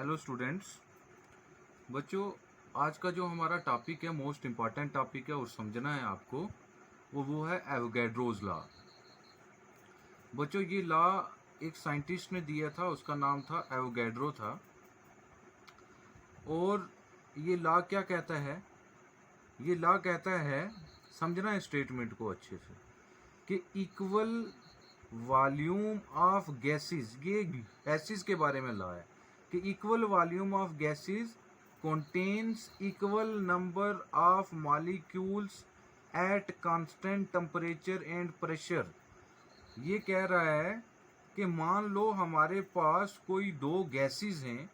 Hello students. बच्चों, आज का जो हमारा टॉपिक है, मोस्ट इम्पॉर्टेंट टॉपिक है और समझना है आपको, वो है एवोगैड्रोज लॉ। बच्चों, ये लॉ एक साइंटिस्ट ने दिया था, उसका नाम था एवोगैड्रो था। और ये लॉ क्या कहता है? ये लॉ कहता है, समझना है स्टेटमेंट को अच्छे से, कि इक्वल वॉल्यूम ऑफ गैसेस, ये गैसेस के बारे में लॉ है कि equal volume of gases contains equal number of molecules at constant temperature and pressure। ये कह रहा है कि मान लो हमारे पास कोई दो गैसेस हैं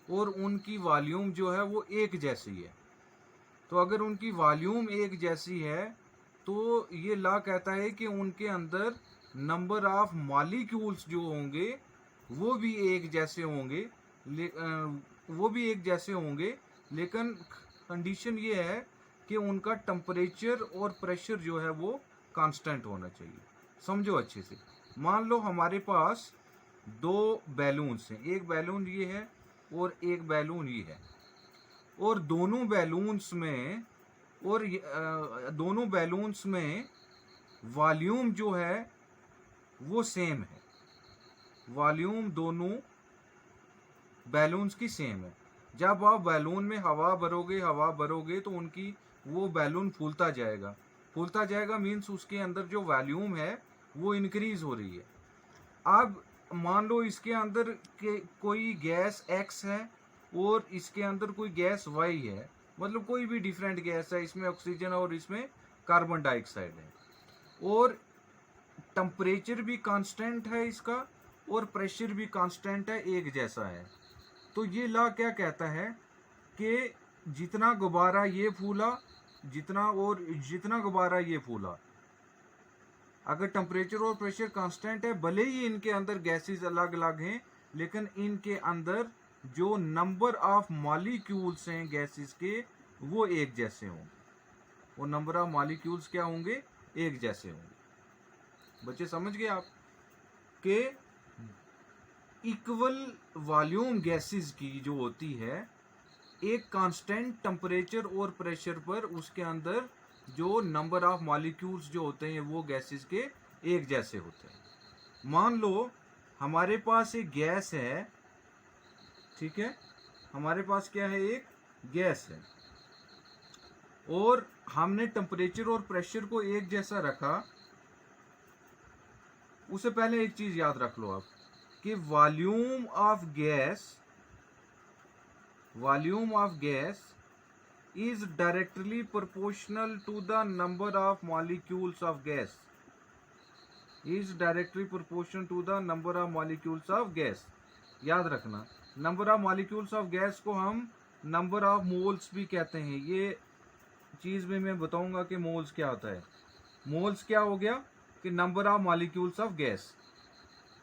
और उनकी वॉल्यूम जो है वो एक जैसी है। तो अगर उनकी वॉल्यूम एक जैसी है तो ये लॉ कहता है कि उनके अंदर नंबर ऑफ मॉलिक्यूल्स जो होंगे वो भी एक जैसे होंगे, लेकिन कंडीशन ये है कि उनका टेम्परेचर और प्रेशर जो है वो कांस्टेंट होना चाहिए। समझो अच्छे से। मान लो हमारे पास दो बैलून्स हैं, एक बैलून ये है और एक बैलून ये है, और दोनों बैलून्स में वॉल्यूम जो है वो सेम है। वॉल्यूम दोनों बैलून्स की सेम है। जब आप बैलून में हवा भरोगे तो उनकी वो बैलून फूलता जाएगा मीन्स उसके अंदर जो वॉल्यूम है वो इंक्रीज हो रही है। अब मान लो इसके अंदर के कोई गैस X है और इसके अंदर कोई गैस Y है, मतलब कोई भी डिफरेंट गैस है, इसमें ऑक्सीजन और इसमें कार्बन डाइऑक्साइड है, और टेम्परेचर भी कांस्टेंट है इसका और प्रेशर भी कांस्टेंट है, एक जैसा है। तो ये लॉ क्या कहता है कि जितना गुब्बारा ये फूला, जितना गुब्बारा ये फूला, अगर टेम्परेचर और प्रेशर कांस्टेंट है, भले ही इनके अंदर गैसेस अलग अलग हैं, लेकिन इनके अंदर जो नंबर ऑफ मॉलिक्यूल्स हैं गैसेस के वो एक जैसे होंगे। वो नंबर ऑफ मॉलिक्यूल्स क्या होंगे? एक जैसे होंगे। बच्चे समझ गए आप कि इक्वल वॉल्यूम गैसेस की जो होती है, एक कांस्टेंट टेम्परेचर और प्रेशर पर उसके अंदर जो नंबर ऑफ मॉलिक्यूल्स जो होते हैं वो गैसेस के एक जैसे होते हैं। मान लो हमारे पास एक गैस है, ठीक है, हमारे पास क्या है? एक गैस है, और हमने टेम्परेचर और प्रेशर को एक जैसा रखा। उससे पहले एक चीज याद रख लो आप कि volume of gas is directly proportional to the number of molecules of gas। याद रखना, number of molecules of gas को हम नंबर ऑफ मोल्स भी कहते हैं। ये चीज भी मैं बताऊंगा कि मोल्स क्या होता है। मोल्स क्या हो गया? कि number of molecules of gas.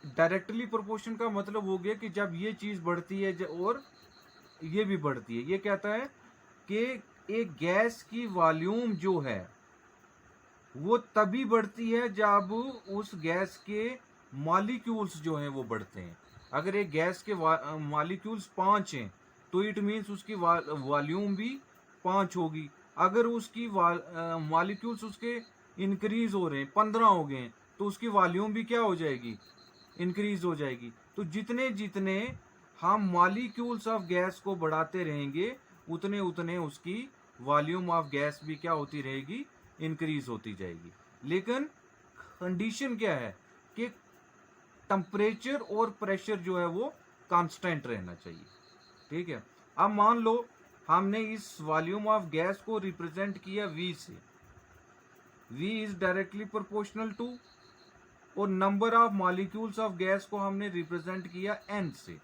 Directly proportion का मतलब हो गया कि जब ये चीज बढ़ती है और ये भी बढ़ती है। ये कहता है कि एक गैस की वॉल्यूम जो है वो तभी बढ़ती है जब उस गैस के मॉलिक्यूल्स जो हैं वो बढ़ते हैं। अगर एक गैस के मॉलिक्यूल्स 5 हैं तो इट मीन्स उसकी वॉल्यूम भी 5 होगी। अगर उसकी मॉलिक्यूल्स उसके इंक्रीज हो रहे हैं, 15 हो गए हैं, तो उसकी वॉल्यूम भी क्या हो जाएगी? इंक्रीज हो जाएगी। तो जितने जितने हम मॉलिक्यूल्स ऑफ गैस को बढ़ाते रहेंगे उतने उतने उसकी वॉल्यूम ऑफ गैस भी क्या होती रहेगी? इंक्रीज होती जाएगी। लेकिन कंडीशन क्या है कि टेम्परेचर और प्रेशर जो है वो कांस्टेंट रहना चाहिए। ठीक है। अब मान लो हमने इस वॉल्यूम ऑफ गैस को रिप्रेजेंट किया V से। V is directly proportional to, और number of molecules of gas को हमने रिप्रेजेंट किया N से।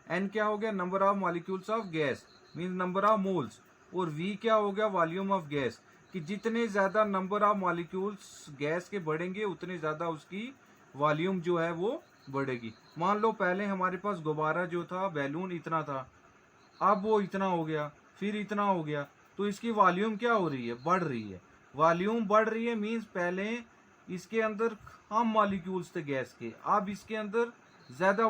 N क्या हो गया? Number of molecules of gas means number of moles, और V क्या हो गया? वॉल्यूम ऑफ गैस, कि जितने ज्यादा नंबर ऑफ मॉलिक्यूल्स गैस के बढ़ेंगे उतने ज्यादा उसकी वॉल्यूम जो है वो बढ़ेगी। मान लो पहले हमारे पास गुब्बारा जो था, बैलून इतना था, अब वो इतना हो गया, फिर इतना हो गया, तो इसकी वॉल्यूम क्या हो रही है? बढ़ रही है। वॉल्यूम बढ़ रही है मीन्स पहले इसके अंदर कम मॉलिक्यूल्स थे गैस के, अब इसके अंदर ज्यादा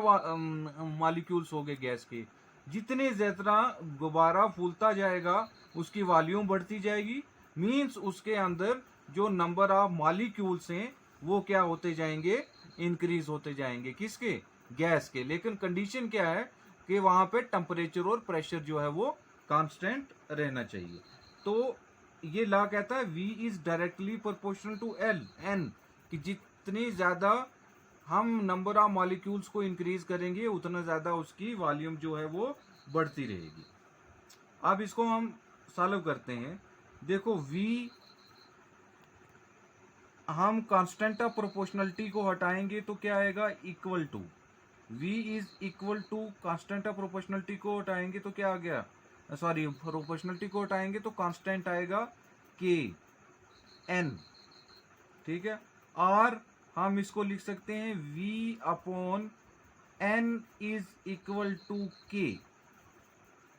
मॉलिक्यूल्स हो गए गैस के। जितने ज्यादा गुब्बारा फूलता जाएगा उसकी वॉल्यूम बढ़ती जाएगी, मींस उसके अंदर जो नंबर ऑफ मॉलिक्यूल्स हैं वो क्या होते जाएंगे, इंक्रीज होते जाएंगे। किसके? गैस के। लेकिन कंडीशन क्या है कि वहां पे टेम्परेचर और प्रेशर जो है वो कांस्टेंट रहना चाहिए। तो ये लॉ कहता है V is directly proportional to L N, कि जितनी ज्यादा हम नंबर ऑफ मॉलिक्यूल्स को इंक्रीज करेंगे उतना ज्यादा उसकी वॉल्यूम जो है वो बढ़ती रहेगी। अब इसको हम सॉल्व करते हैं। देखो V, हम कांस्टेंट ऑफ प्रोपोर्शनलिटी को हटाएंगे तो क्या आएगा, equal to V is equal to constant of proportionality को हटाएंगे तो क्या आ गया, सॉरी प्रोपोर्शनलिटी को हटाएंगे तो कांस्टेंट आएगा K N, ठीक है। और हम इसको लिख सकते हैं V upon N is equal to K,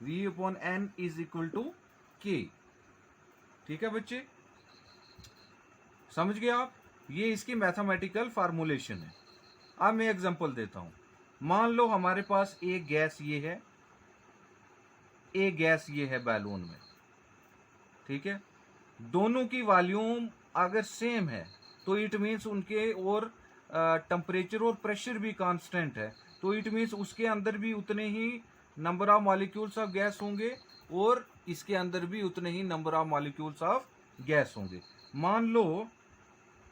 V upon N is equal to K, ठीक है बच्चे, समझ गए आप? ये इसकी मैथमेटिकल फार्मूलेशन है। अब मैं एग्जांपल देता हूं। मान लो हमारे पास एक गैस ये है, एक गैस ये है बैलून में, ठीक है। दोनों की वॉल्यूम अगर सेम है तो इट मीन्स उनके और टेम्परेचर और प्रेशर भी कांस्टेंट है, तो इट मीन्स उसके अंदर भी उतने ही number of molecules of gas होंगे और इसके अंदर भी उतने ही number of molecules of gas होंगे। मान लो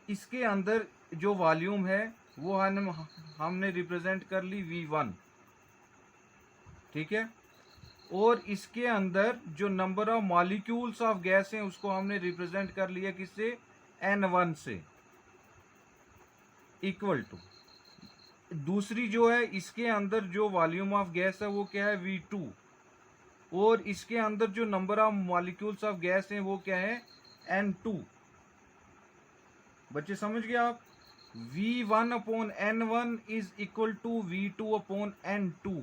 इसके अंदर जो वॉल्यूम है वो हमने रिप्रेजेंट कर ली V1, ठीक है, और इसके अंदर जो number of molecules of gas हैं उसको हमने रिप्रेजेंट कर लिया किससे, N1 से, इक्वल टू दूसरी जो है इसके अंदर जो वॉल्यूम ऑफ गैस है वो क्या है, V2, और इसके अंदर जो number of molecules of gas हैं वो क्या है, N2। बच्चे समझ गए आप? V1 upon N1 is equal to V2 upon N2।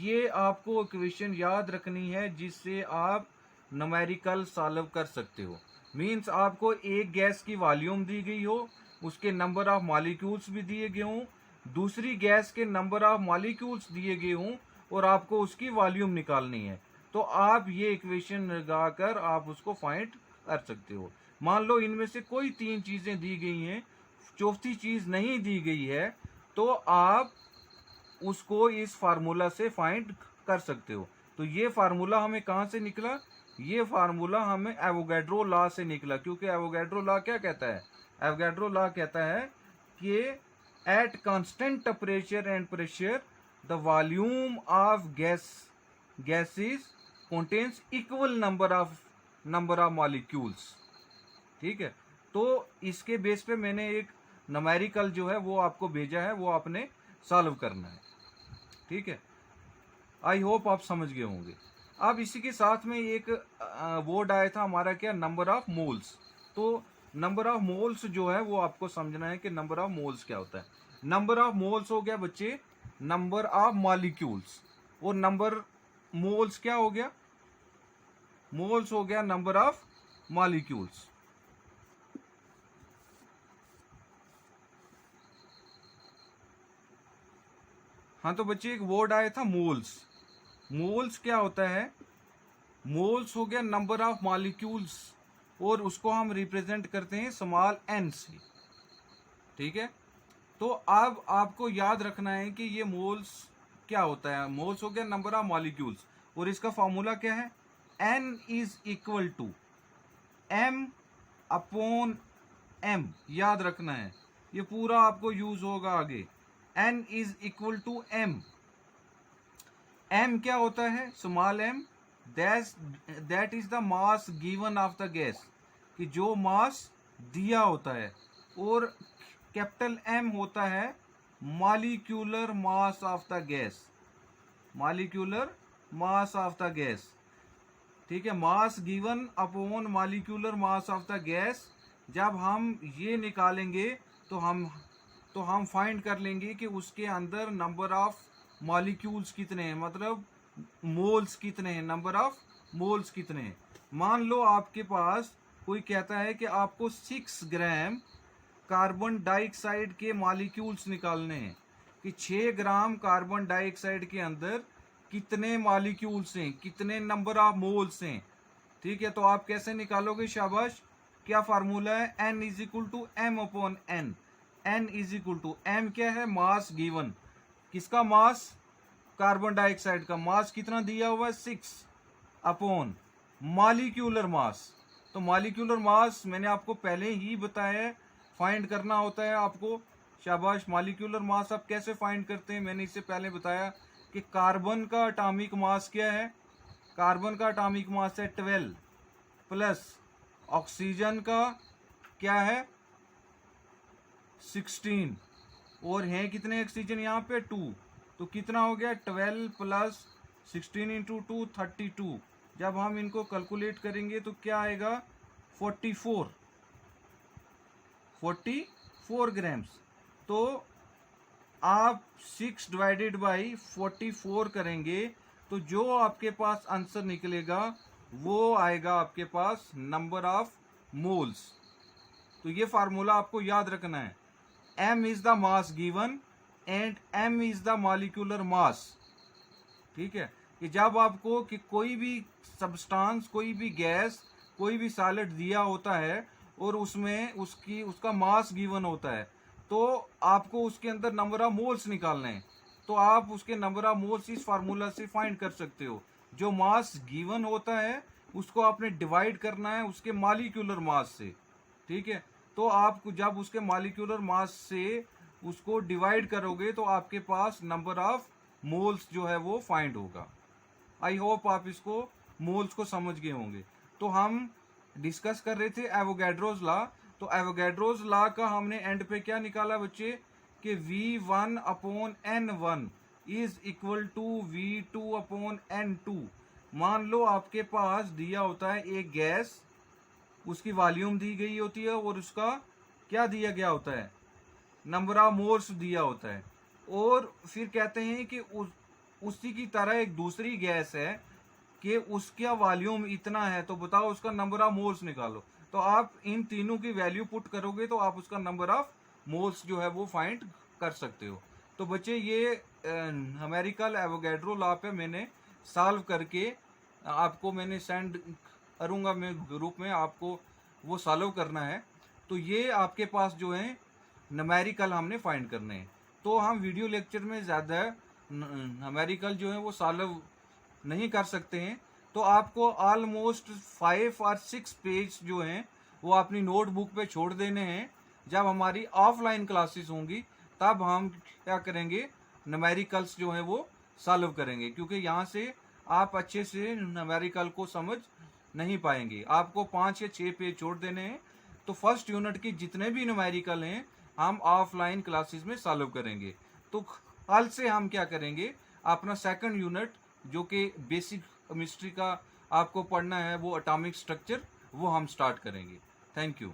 ये आपको इक्वेशन याद रखनी है जिससे आप न्यूमेरिकल सॉल्व कर सकते हो। मींस आपको एक गैस की वॉल्यूम दी गई हो, उसके नंबर ऑफ मॉलिक्यूल्स भी दिए गए हों, दूसरी गैस के नंबर ऑफ मॉलिक्यूल्स दिए गए हों और आपको उसकी वॉल्यूम निकालनी है, तो आप ये इक्वेशन लगाकर आप उसको फाइंड कर सकते हो। मान लो इनमें से कोई तीन चीजें दी गई हैं, चौथी चीज नहीं दी गई है, तो आप उसको इस फार्मूला से फाइंड कर सकते हो। तो ये फार्मूला हमें कहां से निकला, ये फार्मूला हमें एवोगैड्रो लॉ से निकला, क्योंकि एवोगैड्रो लॉ क्या कहता है, एवोगैड्रो लॉ कहता है कि at constant temperature and pressure the volume of gases contains equal number of molecules, ठीक है। तो इसके बेस पे मैंने एक न्यूमेरिकल जो है वो आपको भेजा है, वो आपने सॉल्व करना है, ठीक है। आई होप आप समझ गए होंगे। अब इसी के साथ में एक वर्ड आया था हमारा क्या, नंबर ऑफ मोल्स। तो नंबर ऑफ मोल्स जो है वो आपको समझना है कि नंबर ऑफ मोल्स क्या होता है। नंबर ऑफ मोल्स हो गया बच्चे नंबर ऑफ मॉलिक्यूल्स, और नंबर मोल्स क्या हो गया, मोल्स हो गया नंबर ऑफ मॉलिक्यूल्स। हाँ तो बच्चे एक वर्ड आया था मोल्स। मोल्स क्या होता है, मोल्स हो गया नंबर ऑफ मॉलिक्यूल्स और उसको हम रिप्रेजेंट करते हैं स्मॉल n से, ठीक है। तो अब आपको याद रखना है कि ये मोल्स क्या होता है। मोल्स हो गया नंबर ऑफ मॉलिक्यूल्स और इसका फॉर्मूला क्या है, n is equal to m upon m, याद रखना है, ये पूरा आपको यूज होगा आगे। n is equal to m, m क्या होता है, small m, that is the mass given of the gas, कि जो मास दिया होता है, और कैपिटल M होता है molecular mass of the gas, molecular mass of the gas, ठीक है। Mass given upon molecular mass of the gas. जब हम ये निकालेंगे तो हम फाइंड कर लेंगे कि उसके अंदर नंबर ऑफ मॉलिक्यूल्स कितने हैं, मतलब मोल्स कितने हैं, नंबर ऑफ मोल्स कितने हैं। मान लो आपके पास कोई कहता है कि आपको 6 ग्राम कार्बन डाइऑक्साइड के मॉलिक्यूल्स निकालने हैं, कि 6 ग्राम कार्बन डाइऑक्साइड के अंदर कितने मॉलिक्यूल्स हैं, कितने नंबर ऑफ मोल्स हैं। ठीक है, तो आप कैसे निकालोगे शाबाश, क्या फार्मूला है, n is equal to M upon N. n is equal to m क्या है, मास गिवन, किसका मास, कार्बन डाइऑक्साइड का मास कितना दिया हुआ है 6 अपॉन मॉलिक्यूलर मास। तो मॉलिक्यूलर मास मैंने आपको पहले ही बताया है, फाइंड करना होता है आपको। शाबाश, मॉलिक्यूलर मास आप कैसे फाइंड करते हैं, मैंने इससे पहले बताया कि कार्बन का एटॉमिक मास क्या है, कार्बन का एटॉमिक मास है 12 प्लस ऑक्सीजन का क्या है 16, और हैं कितने ऑक्सीजन यहाँ पे 2, तो कितना हो गया 12 प्लस 16 इंटू 2 32। जब हम इनको कैलकुलेट करेंगे तो क्या आएगा 44 ग्राम्स। तो आप 6 डिवाइडेड बाई 44 करेंगे तो जो आपके पास आंसर निकलेगा वो आएगा आपके पास नंबर ऑफ मोल्स। तो ये फार्मूला आपको याद रखना है, m is the mass given and m is the molecular mass. ठीक है, कि जब आपको कि कोई भी सब्सटेंस, कोई भी गैस, कोई भी सॉलिड दिया होता है और उसमें उसका मास गिवन होता है, तो आपको उसके अंदर नंबर ऑफ मोल्स निकालने हैं। तो आप उसके नंबर ऑफ मोल्स इस फार्मूला से फाइंड कर सकते हो। जो मास गिवन होता है उसको आपने डिवाइड करना है उसके मॉलिक्यूलर मास से। ठीक है, तो आप जब उसके मॉलिक्यूलर मास से उसको डिवाइड करोगे तो आपके पास नंबर ऑफ मोल्स जो है वो फाइंड होगा। आई होप आप इसको मोल्स को समझ गए होंगे। तो हम डिस्कस कर रहे थे एवोगैड्रोस लॉ। तो एवोगैड्रोस लॉ का हमने एंड पे क्या निकाला बच्चे कि V1 upon N1 is equal to V2 upon N2। मान लो आपके पास दिया होता है एक गैस, उसकी वॉल्यूम दी गई होती है और उसका क्या दिया गया होता है, नंबर ऑफ मोल्स दिया होता है, और फिर कहते हैं कि उसी की तरह एक दूसरी गैस है कि उसका वॉल्यूम इतना है, तो बताओ उसका नंबर ऑफ मोल्स निकालो। तो आप इन तीनों की वैल्यू पुट करोगे तो आप उसका नंबर ऑफ मोल्स जो है वो फाइंड कर सकते हो। तो बच्चे ये न्यूमेरिकल एवोगैड्रो लॉ पे मैंने सॉल्व करके आपको मैंने सेंड करूँगा मैं ग्रुप में, आपको वो सॉल्व करना है। तो ये आपके पास जो है न्यूमेरिकल हमने फाइंड करने हैं। तो हम वीडियो लेक्चर में ज़्यादा न्यूमेरिकल जो है वो सॉल्व नहीं कर सकते हैं। तो आपको ऑलमोस्ट 5 और 6 पेज जो हैं वो अपनी नोटबुक पे छोड़ देने हैं। जब हमारी ऑफलाइन क्लासेस होंगी तब हम क्या करेंगे, न्यूमेरिकल्स जो हैं वो सॉल्व करेंगे, क्योंकि यहाँ से आप अच्छे से न्यूमेरिकल को समझ नहीं पाएंगे। आपको 5 या 6 पेज छोड़ देने हैं। तो फर्स्ट यूनिट के जितने भी न्यूमेरिकल हैं हम ऑफलाइन क्लासेस में सॉल्व करेंगे। तो कल से हम क्या करेंगे, अपना सेकंड यूनिट जो कि बेसिक केमिस्ट्री का आपको पढ़ना है, वो एटॉमिक स्ट्रक्चर, वो हम स्टार्ट करेंगे। Thank you.